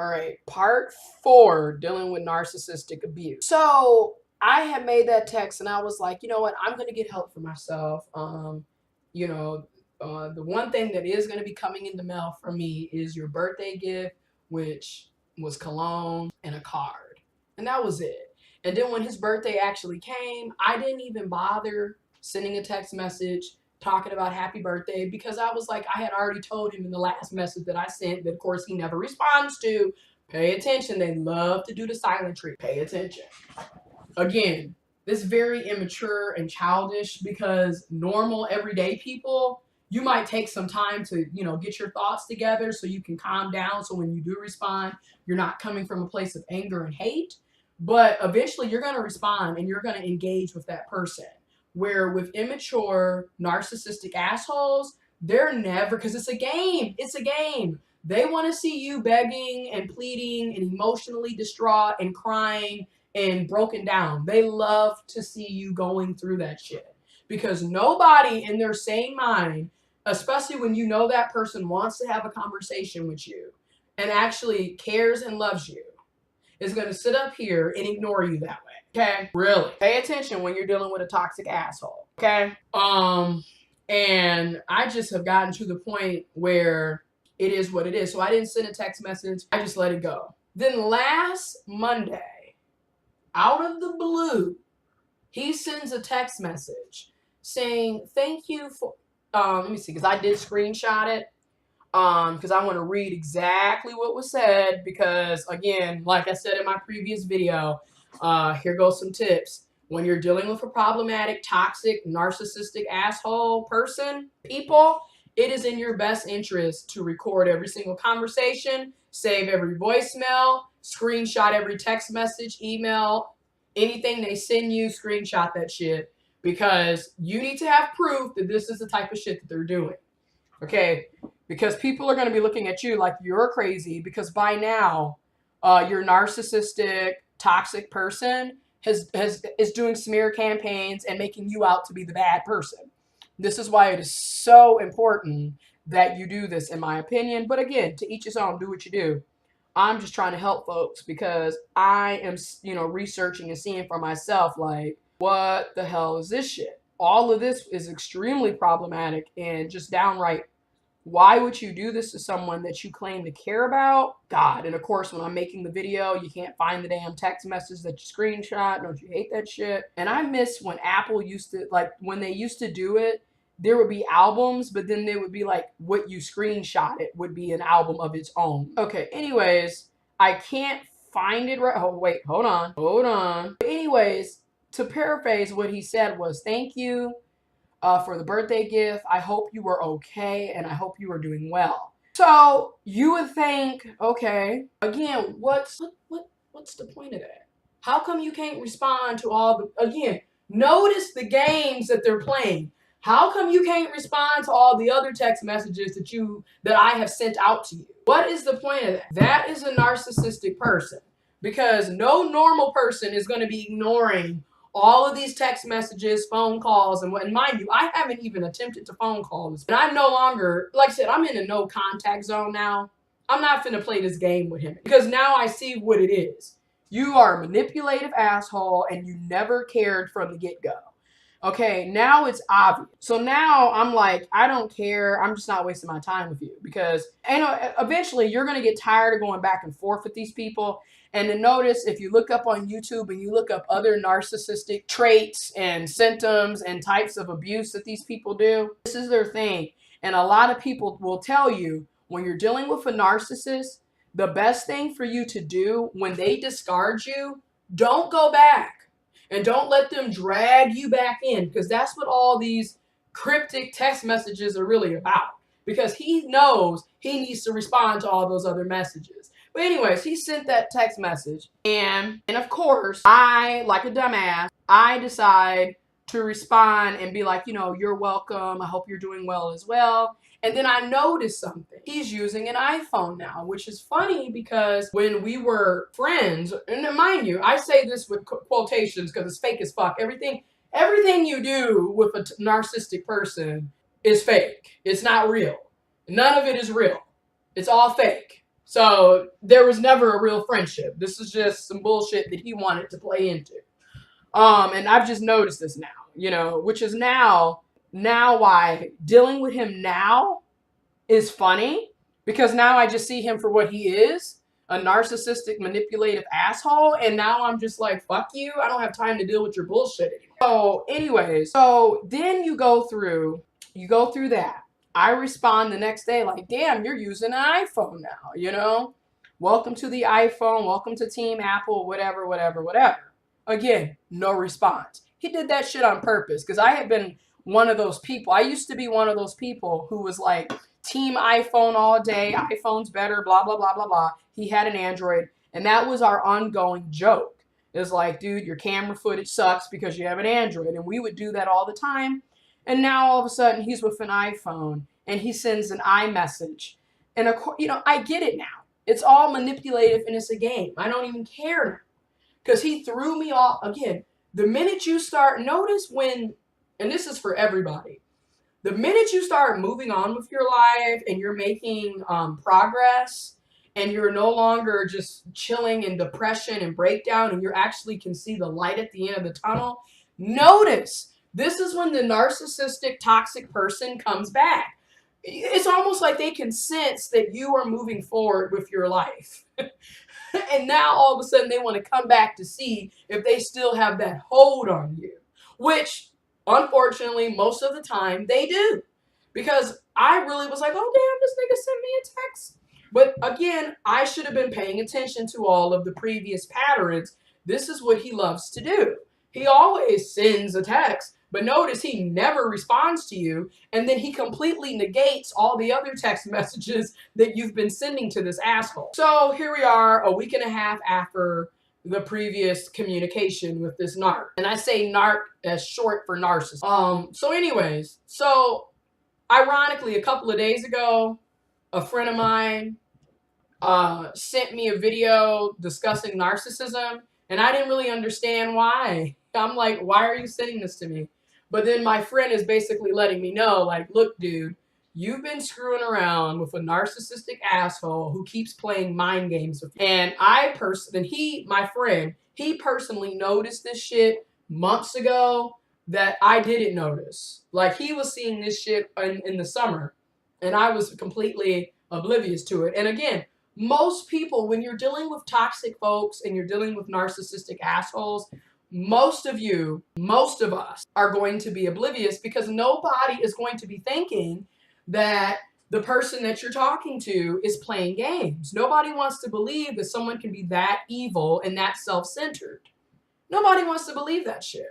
All right, part 4, dealing with narcissistic abuse. So I had made that text and I was like, you know what, I'm gonna get help for myself. You know, the one thing that is gonna be coming in the mail from me is your birthday gift, which was cologne and a card, and that was it. And then when his birthday actually came, I didn't even bother sending a text message talking about happy birthday, because I was like, I had already told him in the last message that I sent that of course he never responds to. Pay attention. They love to do the silent treat. Pay attention. Again, this is very immature and childish, because normal everyday people, you might take some time to, get your thoughts together so you can calm down. So when you do respond, you're not coming from a place of anger and hate, but eventually you're going to respond and you're going to engage with that person. Where with immature, narcissistic assholes, they're never, because it's a game. It's a game. They want to see you begging and pleading and emotionally distraught and crying and broken down. They love to see you going through that shit, because nobody in their sane mind, especially when you know that person wants to have a conversation with you and actually cares and loves you, is going to sit up here and ignore you that way. Okay? Really. Pay attention when you're dealing with a toxic asshole. Okay? And I just have gotten to the point where it is what it is. So I didn't send a text message. I just let it go. Then last Monday, out of the blue, he sends a text message saying, thank you for, let me see, because I did screenshot it. Because I want to read exactly what was said, because again, like I said in my previous video, here goes some tips. When you're dealing with a problematic, toxic, narcissistic asshole people, it is in your best interest to record every single conversation, save every voicemail, screenshot every text message, email, anything they send you, screenshot that shit, because you need to have proof that this is the type of shit that they're doing. Okay? Because people are going to be looking at you like you're crazy, because by now, your narcissistic, toxic person is doing smear campaigns and making you out to be the bad person. This is why it is so important that you do this, in my opinion. But again, to each his own, do what you do. I'm just trying to help folks, because I am, researching and seeing for myself, like, what the hell is this shit? All of this is extremely problematic and just downright. Why would you do this to someone that you claim to care about? God. And of course, when I'm making the video, you can't find the damn text message that you screenshot. Don't you hate that shit? And I miss when Apple used to, like, when they used to do it, there would be albums, but then they would be like, what you screenshot it would be an album of its own. Okay, anyways, I can't find it right. Oh, wait, hold on. Anyways, to paraphrase, what he said was, thank you for the birthday gift. I hope you were okay, and I hope you are doing well. So you would think, okay, again, what's the point of that? How come you can't respond to all the, again, notice the games that they're playing. How come you can't respond to all the other text messages that I have sent out to you? What is the point of that? That is a narcissistic person, because no normal person is going to be ignoring all of these text messages, phone calls, and mind you, I haven't even attempted to phone call this. And I'm no longer, like I said, I'm in a no contact zone now. I'm not finna play this game with him, because now I see what it is. You are a manipulative asshole, and you never cared from the get-go. Okay, now it's obvious. So now I'm like, I don't care. I'm just not wasting my time with you, because eventually you're going to get tired of going back and forth with these people. And to notice, if you look up on YouTube and you look up other narcissistic traits and symptoms and types of abuse that these people do, this is their thing. And a lot of people will tell you, when you're dealing with a narcissist, the best thing for you to do when they discard you, don't go back. And don't let them drag you back in, because that's what all these cryptic text messages are really about. Because he knows he needs to respond to all those other messages. But anyways, he sent that text message. And of course, I, like a dumbass, I decide to respond and be like, you're welcome. I hope you're doing well as well. And then I noticed something. He's using an iPhone now, which is funny, because when we were friends, and mind you, I say this with quotations because it's fake as fuck. Everything you do with a narcissistic person is fake. It's not real. None of it is real. It's all fake. So there was never a real friendship. This is just some bullshit that he wanted to play into. And I've just noticed this now, you know, which is now why dealing with him now is funny, because now I just see him for what he is, a narcissistic, manipulative asshole. And now I'm just like, fuck you. I don't have time to deal with your bullshit anymore. So anyways, so then you go through that. I respond the next day like, damn, you're using an iPhone now, you know? Welcome to the iPhone. Welcome to Team Apple, whatever, whatever, whatever. Again, no response. He did that shit on purpose because I had been one of those people. I used to be one of those people who was like, Team iPhone all day. iPhone's better, blah, blah, blah, blah, blah. He had an Android, and that was our ongoing joke. It's like, dude, your camera footage sucks because you have an Android. And we would do that all the time. And now all of a sudden he's with an iPhone and he sends an iMessage. And of course, you know, I get it now. It's all manipulative and it's a game. I don't even care now. Because he threw me off. Again, the minute you start, notice when, and this is for everybody, the minute you start moving on with your life and you're making progress and you're no longer just chilling in depression and breakdown and you actually can see the light at the end of the tunnel, notice this is when the narcissistic toxic person comes back. It's almost like they can sense that you are moving forward with your life. And now all of a sudden they want to come back to see if they still have that hold on you, which unfortunately most of the time they do. Because I really was like, oh damn, this nigga sent me a text. But again, I should have been paying attention to all of the previous patterns. This is what he loves to do. He always sends a text, but notice he never responds to you, and then he completely negates all the other text messages that you've been sending to this asshole. So here we are a week and a half after the previous communication with this narc. And I say narc as short for narcissist. So anyways, so ironically, a couple of days ago, a friend of mine sent me a video discussing narcissism, and I didn't really understand why. I'm like, why are you sending this to me? But then my friend is basically letting me know, like, look, dude, you've been screwing around with a narcissistic asshole who keeps playing mind games with you. And my friend, he personally noticed this shit months ago that I didn't notice. Like, he was seeing this shit in the summer, and I was completely oblivious to it. And again, most people, when you're dealing with toxic folks and you're dealing with narcissistic assholes, most of us are going to be oblivious because nobody is going to be thinking that the person that you're talking to is playing games. Nobody wants to believe that someone can be that evil and that self-centered. Nobody wants to believe that shit.